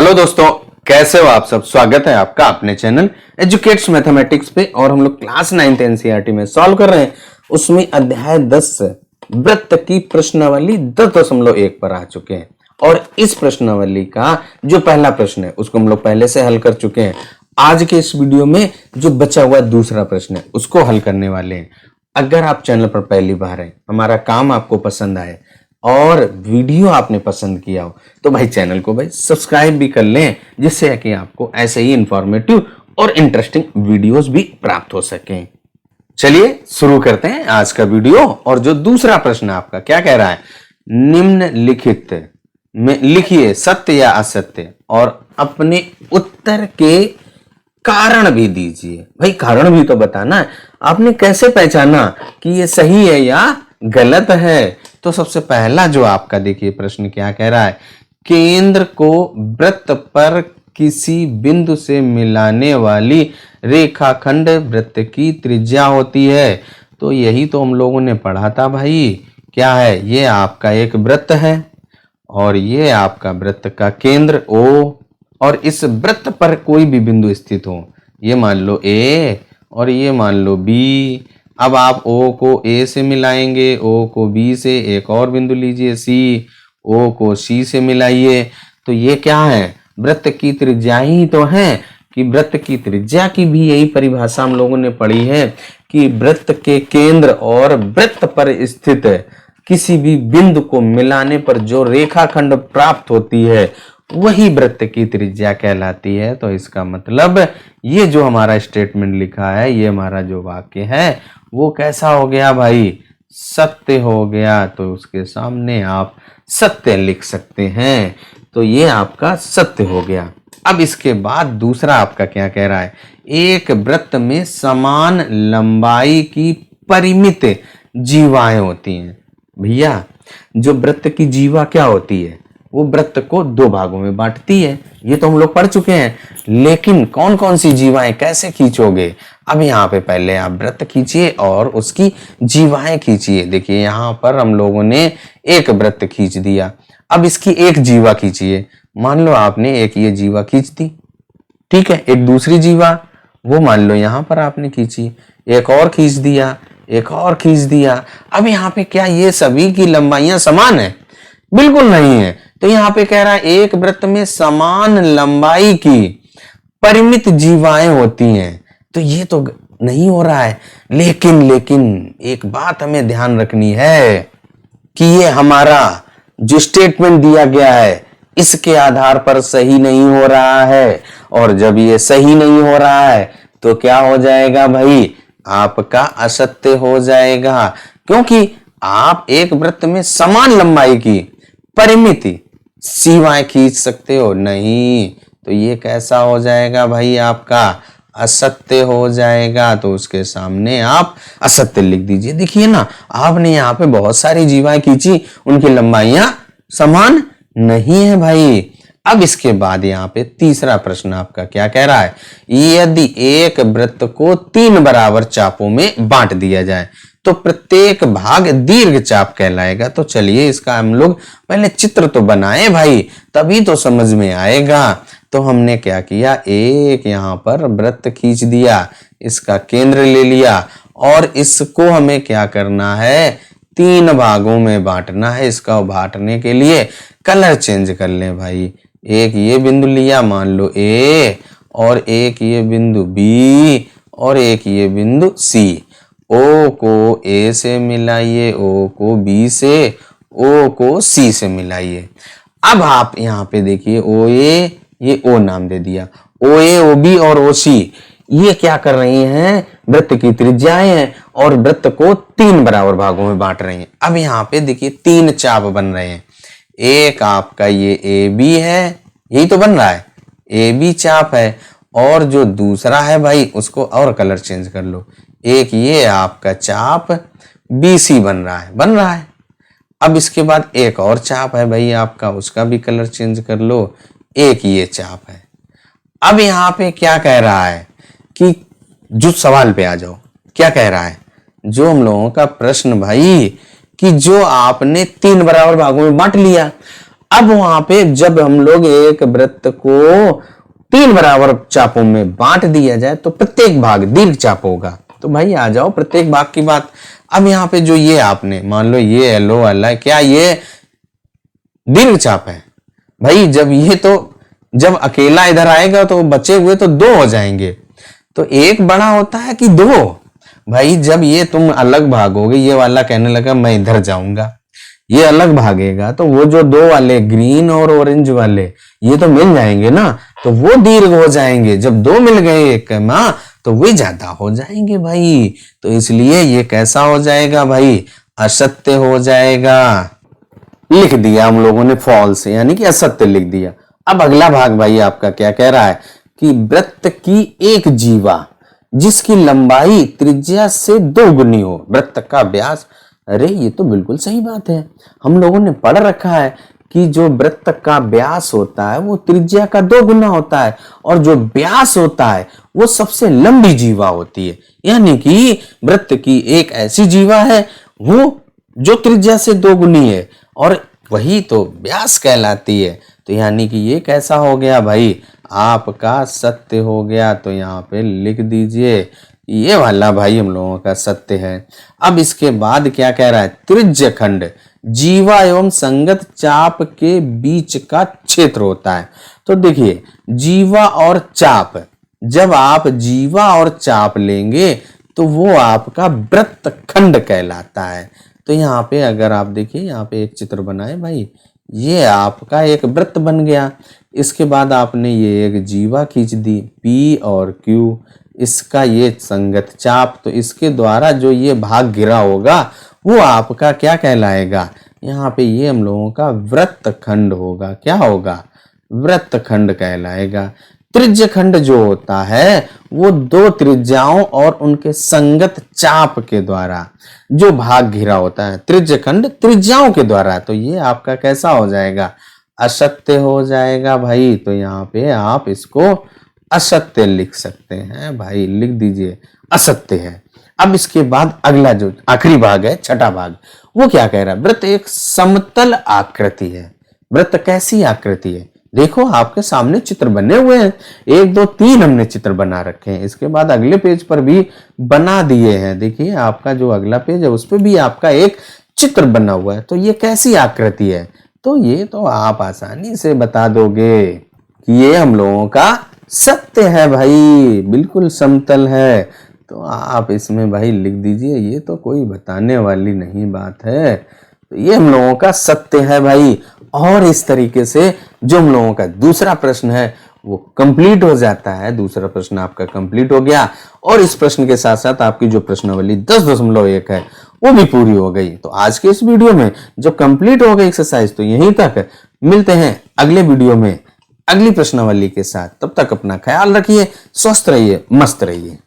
Hello दोस्तों, कैसे हो आप सब। स्वागत है आपका अपने चैनल एजुकेट्स मैथमेटिक्स पे। और हम लोग क्लास 9th एनसीईआरटी में सॉल्व कर रहे हैं। उसमें अध्याय 10 से वृत्त की प्रश्नावली 10.1 पर आ चुके हैं। और इस प्रश्नावली का जो पहला प्रश्न है उसको हम लोग पहले से हल कर चुके हैं। आज के इस वीडियो में जो बचा हुआ दूसरा प्रश्न है उसको हल करने वाले हैं। अगर आप चैनल पर पहली बार हैं, हमारा काम आपको पसंद आए और वीडियो आपने पसंद किया हो तो भाई चैनल को भाई सब्सक्राइब भी कर लें, जिससे कि आपको ऐसे ही इंफॉर्मेटिव और इंटरेस्टिंग वीडियोस भी प्राप्त हो सकें। चलिए शुरू करते हैं आज का वीडियो। और जो दूसरा प्रश्न आपका क्या कह रहा है, निम्नलिखित में लिखिए सत्य या असत्य और अपने उत्तर के कारण भी दीजिए। भाई कारण भी तो बताना है, आपने कैसे पहचाना कि ये सही है या गलत है। तो सबसे पहला जो आपका देखिए प्रश्न क्या कह रहा है, केंद्र को वृत्त पर किसी बिंदु से मिलाने वाली रेखाखंड वृत्त की त्रिज्या होती है। तो यही तो हम लोगों ने पढ़ा था भाई। क्या है, ये आपका एक वृत्त है और ये आपका वृत्त का केंद्र O, और इस वृत्त पर कोई भी बिंदु स्थित हो, ये मान लो A और ये मान लो B। अब आप O को A से मिलाएंगे, O को B से, एक और बिंदु लीजिए C, O को C से मिलाइए। तो ये क्या है, वृत्त की त्रिज्या ही तो है। कि वृत्त की त्रिज्या की भी यही परिभाषा हम लोगों ने पढ़ी है कि वृत्त के केंद्र और वृत्त पर स्थित किसी भी बिंदु को मिलाने पर जो रेखाखंड प्राप्त होती है वही वृत्त की त्रिज्या कहलाती है। तो इसका मतलब ये जो हमारा स्टेटमेंट लिखा है, ये हमारा जो वाक्य है वो कैसा हो गया भाई, सत्य हो गया। तो उसके सामने आप सत्य लिख सकते हैं। तो ये आपका सत्य हो गया। अब इसके बाद दूसरा आपका क्या कह रहा है, एक वृत्त में समान लंबाई की परिमित जीवाएं होती हैं। भैया जो वृत्त की जीवा क्या होती है, वो वृत्त को दो भागों में बांटती है। ये तो हम लोग पढ़ चुके हैं। लेकिन कौन कौन सी जीवाएं कैसे खींचोगे, अब यहाँ पे पहले आप वृत्त खींचिए और उसकी जीवाएं खींचिए। देखिए यहाँ पर हम लोगों ने एक वृत्त खींच दिया, अब इसकी एक जीवा खींचिए। मान लो आपने एक ये जीवा खींच दी, ठीक है। एक दूसरी जीवा वो मान लो यहाँ पर आपने खींची, एक और खींच दिया, एक और खींच दिया। अब यहाँ पे क्या ये सभी की लंबाइयां समान है? बिल्कुल नहीं है। तो यहाँ पे कह रहा है एक वृत्त में समान लंबाई की परिमित जीवाएं होती हैं। तो ये तो नहीं हो रहा है। लेकिन एक बात हमें ध्यान रखनी है कि ये हमारा जो स्टेटमेंट दिया गया है इसके आधार पर सही नहीं हो रहा है। और जब ये सही नहीं हो रहा है तो क्या हो जाएगा भाई, आपका असत्य हो जाएगा। क्योंकि आप एक वृत्त में समान लंबाई की परिमित सीमाएं खींच सकते हो नहीं। तो ये कैसा हो जाएगा भाई, आपका असत्य हो जाएगा। तो उसके सामने आप असत्य लिख दीजिए। देखिए ना, आपने यहाँ पे बहुत सारी जीवाएं खींची, उनकी लंबाइयां समान नहीं है भाई। अब इसके बाद यहाँ पे तीसरा प्रश्न आपका क्या कह रहा है, यदि एक वृत्त को 3 बराबर चापों में बांट दिया जाए तो प्रत्येक भाग दीर्घ चाप कहलाएगा। तो चलिए इसका हम लोग पहले चित्र तो बनाए भाई, तभी तो समझ में आएगा। तो हमने क्या किया, एक यहाँ पर वृत्त खींच दिया, इसका केंद्र ले लिया और इसको हमें क्या करना है, 3 भागों में बांटना है। इसका बांटने के लिए कलर चेंज कर लें भाई। एक ये बिंदु लिया मान लो A, और एक ये बिंदु B, और एक ये बिंदु C। O को A से मिलाइए, O को B से, O को C से मिलाइए। अब आप यहाँ पे देखिए OA, ये O नाम दे दिया, OA, OB और OC ये क्या कर रही हैं, वृत्त की त्रिज्याएं हैं और वृत्त को 3 बराबर भागों में बांट रही हैं। अब यहाँ पे देखिए 3 चाप बन रहे हैं। एक आपका ये AB है, यही तो बन रहा है, AB चाप है। और जो दूसरा है भाई उसको और कलर चेंज कर लो, एक ये आपका चाप BC बन रहा है। अब इसके बाद एक और चाप है भाई आपका, उसका भी कलर चेंज कर लो, एक ये चाप है। अब यहाँ पे क्या कह रहा है कि जो सवाल पे आ जाओ, क्या कह रहा है, जो हम लोगों का प्रश्न भाई कि जो आपने 3 बराबर भागों में बांट लिया, अब वहां पे जब हम लोग एक वृत्त को 3 बराबर चापों में बांट दिया जाए तो प्रत्येक भाग दीर्घ चाप होगा। तो भाई आ जाओ प्रत्येक भाग की बात। अब यहाँ पे जो ये आपने मान लो ये एलो एल है, क्या ये दीर्घ चाप है? भाई जब ये तो जब अकेला इधर आएगा तो बचे हुए तो 2 हो जाएंगे। तो एक बड़ा होता है कि 2? भाई जब ये तुम अलग भागोगे, ये वाला कहने लगा मैं इधर जाऊंगा, ये अलग भागेगा, तो वो जो 2 वाले ग्रीन और ऑरेंज वाले ये तो मिल जाएंगे ना, तो वो दीर्घ हो जाएंगे। जब 2 मिल गए एक माँ तो वे ज्यादा हो जाएंगे भाई। तो इसलिए ये कैसा हो जाएगा भाई? असत्य हो जाएगा। लिख दिया हम लोगों ने फॉल्स, यानी कि असत्य लिख दिया। अब अगला भाग भाई आपका क्या कह रहा है कि वृत्त की एक जीवा जिसकी लंबाई त्रिज्या से 2 गुनी हो, वृत्त का व्यास। अरे ये तो बिल्कुल सही बात है, हम लोगों ने पढ़ रखा है कि जो वृत्त का व्यास होता है वो त्रिज्या का 2 गुना होता है, और जो व्यास होता है वो सबसे लंबी जीवा होती है। यानी कि वृत्त की एक ऐसी जीवा है वो जो त्रिज्या से 2 गुनी है, और वही तो व्यास कहलाती है। तो यानी कि ये कैसा हो गया भाई? आपका सत्य हो गया। तो यहाँ पे लिख दीजिए ये वाला भाई हम लोगों का सत्य है। अब इसके बाद क्या कह रहा है? त्रिज्य खंड जीवा एवं संगत चाप के बीच का क्षेत्र होता है। तो देखिए जीवा और चाप, जब आप जीवा और चाप लेंगे तो वो आपका वृत्त खंड कहलाता है। तो यहाँ पे अगर आप देखिए, यहाँ पे एक चित्र बनाए भाई, ये आपका एक वृत्त बन गया। इसके बाद आपने ये एक जीवा खींच दी P और Q, इसका ये संगत चाप, तो इसके द्वारा जो ये भाग घिरा होगा वो आपका क्या कहलाएगा? यहाँ पे ये हम लोगों का वृत्त खंड होगा। क्या होगा? वृत्त खंड कहलाएगा। त्रिज्य खंड जो होता है वो 2 त्रिज्याओं और उनके संगत चाप के द्वारा जो भाग घिरा होता है, त्रिज्य खंड त्रिज्याओं के द्वारा। तो ये आपका कैसा हो जाएगा? असत्य हो जाएगा भाई। तो यहाँ पे आप इसको असत्य लिख सकते हैं भाई, लिख दीजिए असत्य है। अब इसके बाद अगला जो आखिरी भाग है, छठा भाग, वो क्या कह रहा है? वृत्त एक समतल आकृति है। वृत्त कैसी आकृति है? देखो आपके सामने चित्र बने हुए हैं, 1 2 3 हमने चित्र बना रखे हैं। इसके बाद अगले पेज पर भी बना दिए हैं। देखिए आपका जो अगला पेज है उस पर भी आपका एक चित्र बना हुआ है। तो ये कैसी आकृति है? तो ये तो आप आसानी से बता दोगे कि ये हम लोगों का सत्य है भाई, बिल्कुल समतल है। तो आप इसमें भाई लिख दीजिए, ये तो कोई बताने वाली नहीं बात है। तो ये हम लोगों का सत्य है भाई। और इस तरीके से जो हम लोगों का दूसरा प्रश्न है वो कंप्लीट हो जाता है। दूसरा प्रश्न आपका कंप्लीट हो गया, और इस प्रश्न के साथ साथ आपकी जो प्रश्नावली 10.1 है वो भी पूरी हो गई। तो आज के इस वीडियो में जो कंप्लीट हो गई एक्सरसाइज तो यहीं तक। मिलते हैं अगले वीडियो में अगली प्रश्नावली के साथ। तब तक अपना ख्याल रखिए, स्वस्थ रहिए, मस्त रहिए।